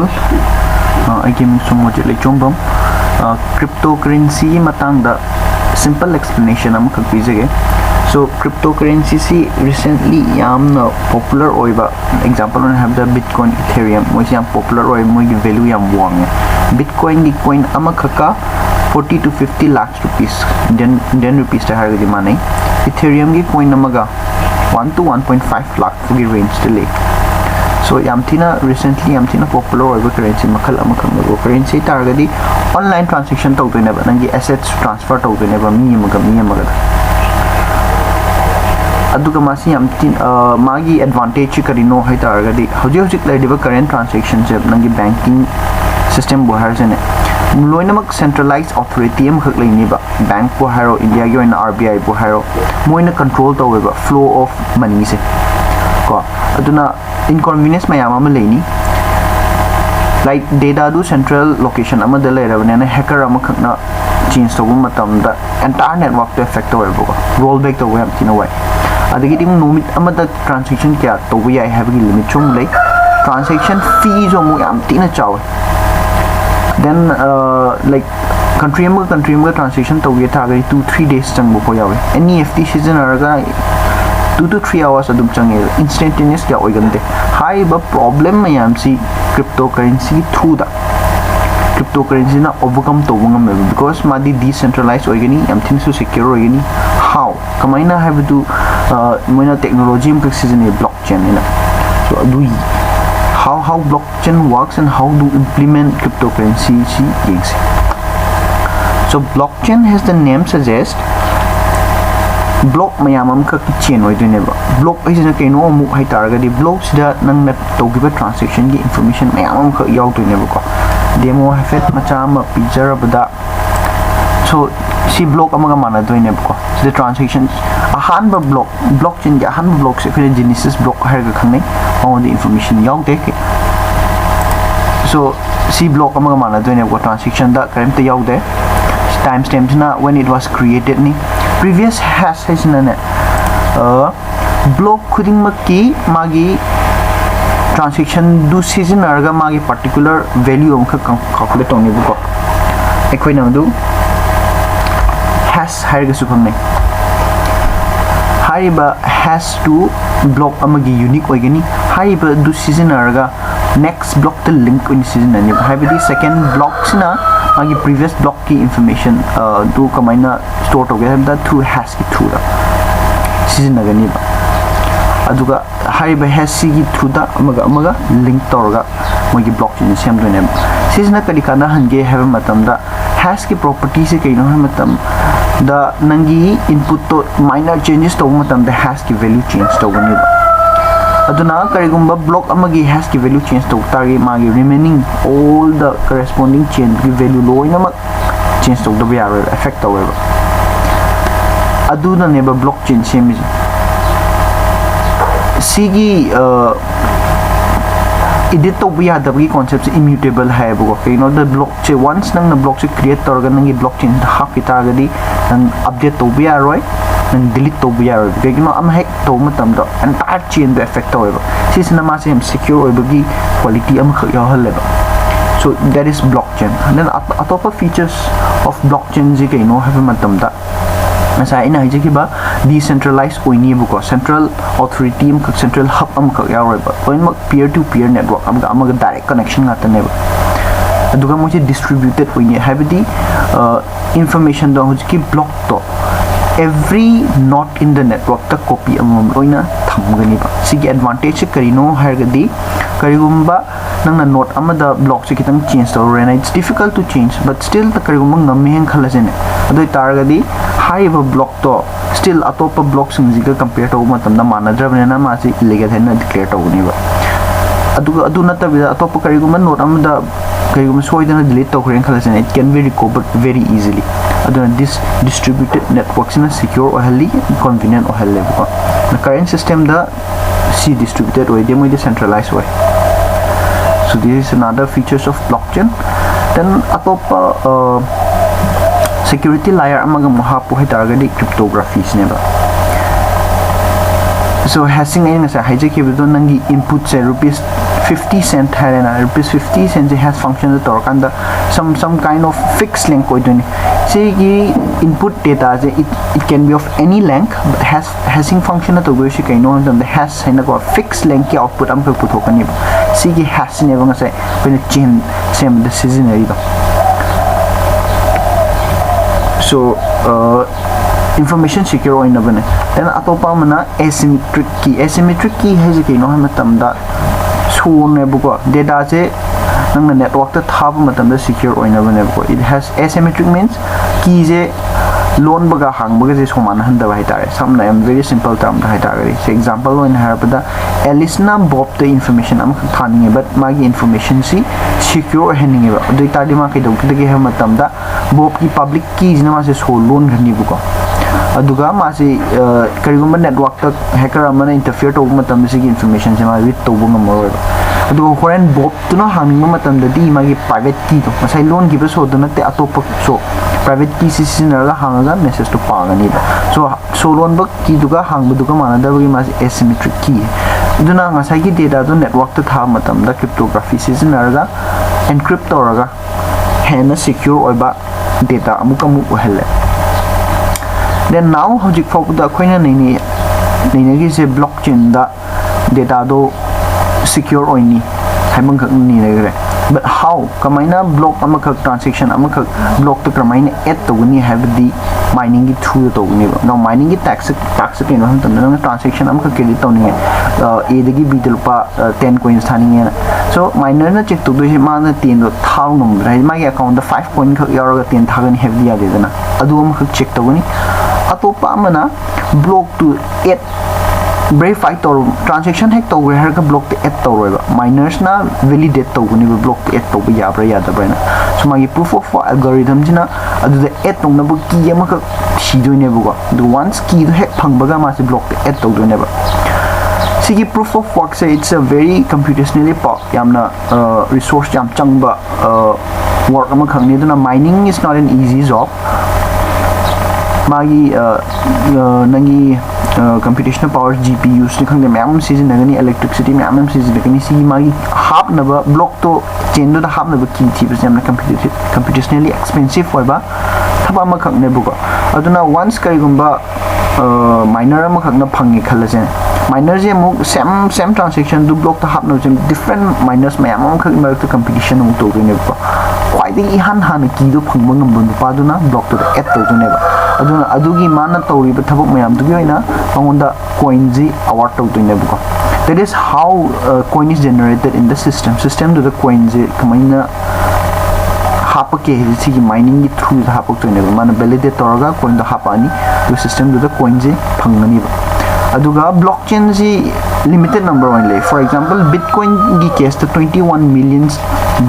all. I am Somorjit Leichombam. Cryptocurrency matangda simple explanation am kakpizage. So cryptocurrency si recently yamna popular oiba. Example on have the Bitcoin, Ethereum. Moisi yam popular oi moi value yam wang. Bitcoin di coin ama kaka 40 to 50 lakhs rupees. Indian rupees ta harga di manai. Ethereum ki coin namaga 1 to 1.5 lakh fugi range tele. So yamtina recently yamtina popular oiba currency makal amakam currency targadi online transaction tawto neba nangi assets transfer tawto neba mi amaga aduga masi yamtin magi advantage karino hai targadi hojik laidiba current transactions nangi banking system bo harsene loinamak centralized authority am khak lainiba bank bo haro india gi oina RBI bo haro moina control taweba flow of money se ko aduna inconvenience mayam ama laini like data do central location ama da lairabane hacker ama khakna change to matam da entire network to affect to roll back to web in a way adigi dim no ama da transaction kya to we I have limit chum like transaction fees o mu am tina chaw then like country transaction to we ta 2-3 days chang bo yawe NEFT season araga 2 to 3 hours adum change instantaneous kya oigante high ba problem mayam si cryptocurrency through the cryptocurrency na overcome to ngam because madi decentralized oigani amthing so secure oigani how kamaina have to moina technology im season blockchain ina so do how blockchain works and how to implement cryptocurrency so blockchain has the name suggest block mayamam ka chain oiduneba block is na kaino mu hai targadi block sida nang na togiba transaction gi information mayamam ka yauduneba ko demo hafet machama picture abada so si block amaga mana doineba ko the transactions ahanba blockchain gi ahanba block se khine genesis block harga khangai all the information yaude ke so si block amaga mana doineba ko transaction da current yaude timestamp na when it was created ni previous hash is na block khuding maki magi transaction do season arga magi particular value amka calculate on bu ko ekoi na do hash harga su khang nai hariba hash to block amagi unique oigani hariba do season arga next block the link on season ani hariba second block sina magi previous block ki information do kamaina store together that through hash ki through da season agani ba aduga hariba hash ki through da amaga link torga magi blockchain sem do ne season kali kana hange have matam da hash ki properties ke kaino matam da nangi input to minor changes to matam da hash ki value change to gani ba aduna karigumba block amagi hash ki value change to target magi remaining all the corresponding chain ki value loina mak change to the yaro effect however aduna neba blockchain semi sigi edit to biya da bi concept immutable hai bu ko you know the blockchain once nang na blockchain create torga nang blockchain ha ki targadi nang update to biya roi and delete to be yaro because you know am hack to matam do entire chain the effect however since na ma sem secure oibagi quality am khya haleba so that is blockchain and then atopa features of blockchain ji ke no have matam da asa ina hi ki ba decentralized oini bu ko central authority am central hub am khya yaro ba point peer to peer network am ga direct connection ngata ne aduga mo distributed oini have the information do ki block to every node in the network the copy amam loina thamgani ba sigi advantage karino hargadi karigumba nangna node amada block se kitang change to rena it's difficult to change but still the karigumba ngami hen khalajene adoi targadi high block to still atopa block singiga compare to matam na manadra na ma si illegal hen declare to ni ba adu nata bi atopa karigumba node amada karigumba soidana delete to kren khalajene it can be recovered very easily aduna this distributed networks in a secure or highly convenient or highly the current system the C distributed way demo decentralized way so this is another features of blockchain then atopa security layer amaga mahapu hai targadi cryptography neba so hashing ay nasa hijack ke bido nangi input se rupees 50 cent harena rupees 50 cents has function the torkanda some kind of fixed length koi duni say input data it can be of any length but has in function to go shi kaino the has haina ko fixed length ki output am ko puthokani see ki has ne bang sai when chain same the seasonary do so information secure oina bane then atopa mana asymmetric key has kaino ha matam da so ne buko data se nang network ta thab matam da secure oina bane buko it has asymmetric means key je loan baga hang baga je soman handa bai tare some am very simple term da tare so example when harpada alice na bob the information am thani but magi information si secure hening ba doi tadi ma kai do ki ha matam da bob ki public keys na ma se so loan ghani buko aduga ma se karigumba network ta hacker amana interfere to matam si information se ma read to bunga mo aduga foreign bob to na hanging matam da di magi private key to masai loan gi ba so do na te atop so private key sinara hanga message to pangani so loan bak key duga hang duga mana da ma asymmetric key duna ngasai gi data do network ta tha matam da cryptography sinara encrypt oraga hena secure oiba data amukamu ohelle then now hojik for da koina nei gi se blockchain da data do secure oini haimang khak ni ne but how kamaina block amakak transaction amakak block to kamaina add to ni have the mining it through to ni now mining it tax ke no tan na transaction amakak credit to ni a degi b de lupa 10 coins thani ni so miner na check to do hi ma na 10 do thau nom right ma ga account da 5 coin khak yaraga 10 thagan have dia de na adu amakak check to ni atopa amana block to add verify to transaction hack to her ka block to add to roiba miners na validate to ni block to add to ya bra ya da bra na so magi proof of algorithm jina adu the add to na bu key ma ka si do ne bu ko the once key do hack phang baga ma se block to add to do ne ba sigi proof of work say it's a very computationally yamna resource jam changba work ama khang ni duna mining is not an easy job magi nangi computational power GPUs ni khang de mam season nagani electricity mam season nagani si magi half na ba block to chain do da half na ba key thi ba jamna computationally expensive oiba thaba ma khang ne bu ko aduna once kari gumba miner ma khang na phangi khalaje miner je mu same transaction do block to half no different miners mayam am khang ma to competition mu to ne bu kwai di han key do phang ba ngam bu pa duna block to add to ne ba aduna adugi mana tawri ba thabuk mayam du yoina pangonda coin ji award to ne bu that is how coin is generated in the system to the coin ji kamaina hapake ji mining gi through hapuk to ne mana validate toraga coin da hapani to system to the coin ji phangani ba aduga blockchain ji limited number only for example bitcoin gi case to 21 million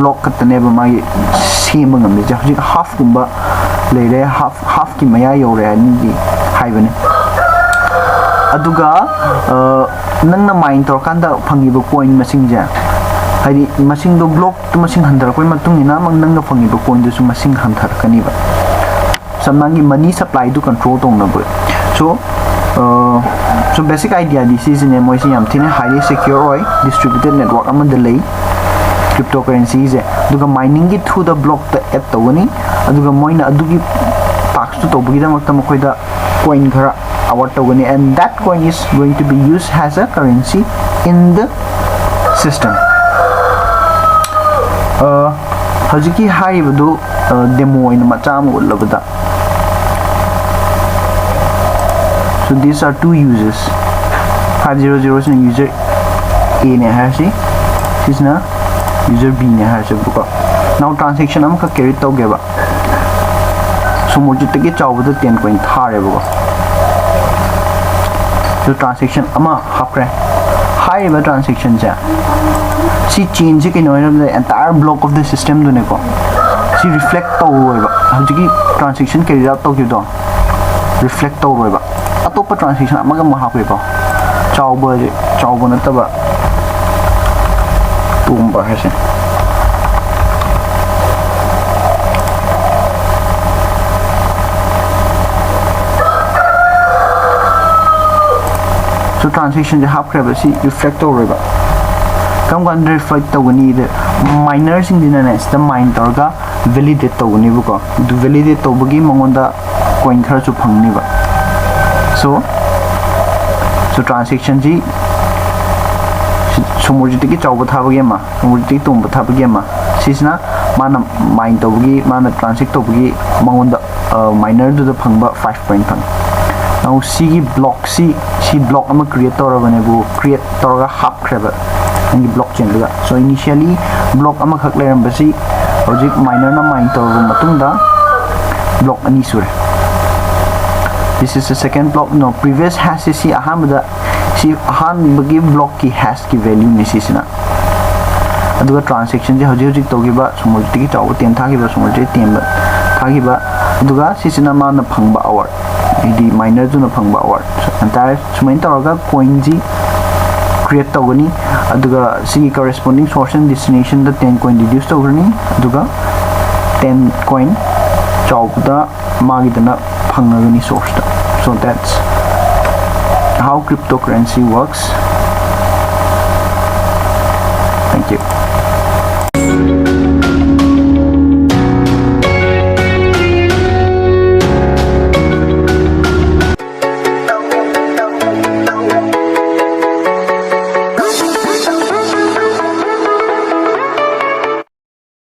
block katne ba mai sema ngam ji hojik half kumba leire half ki maya yore ani di haibane aduga nangna mine tor kanda phangi ba coin masing ja hari masing do block to masing handar koi matung ina mang nangna phangi ba coin do su masing handar kani ba samangi money supply to control tong na ba so basic idea this is in MOC yam thine highly secure oi distributed network am delay cryptocurrency is aduga mining it through the block the app to wani aduga moina adugi tax to tobi da makta makoi da coin khara award to wani and that coin is going to be used as a currency in the system hajiki hai badu demo in macha am ulabada so these are two users 500 is user A ne hai si is na user B ne har se buka now transaction am ka carry to ge ba Somorjit ke chawba 10 coin thare buka so transaction ama hapre high ba transaction ja si change ke no the entire block of the system do ne ko si reflect to ba hojiki transaction carry out to ge do reflect to ba atopa transaction ama ga ma hape ba chawba na ta ba tumba hai se so transaction je half crab si reflect over ba कम कान reflect तौगनी द minor सिंग दिना स mine तौरगा validate तौगनी बुको दु validate तौबगी मंगोंदा coin खरा चु फंगनीबा सो ट्रांजैक्शन जी सोमोरजित की चाव थाबगे मा सोमोरजित तुम थाबगे मा सिसना माना माइन तौबगी माना ट्रांसैक्ट तौबगी मंगोंदा माइनर दु फंगबा 5 पॉइंट फंग now C block C block अमा क्रिएट तौरबने बु क्रिएट तौरगा हाफ खरेबा नंगी ब्लॉकचेन लगा सो इनिशियली ब्लॉक अमा खक लेरमबसी हौजिक माइनर ना माइन तौरबा मतुंगदा ब्लॉक अनि सुरे this is the second block no previous hash is ahamda si ahanbagi block ki hash ki value ni sisina aduga transaction je hoji togiba somorjit ki chaw 10 thagiba somorjit 10 ba thagiba aduga sisina ma na phangba hour idi miner ju na phangba hour entire sumain taraga coin ji create togani aduga si corresponding source and destination the 10 coin deduce togani aduga 10 coin chaw da magi dana phangagani source da so that's how cryptocurrency works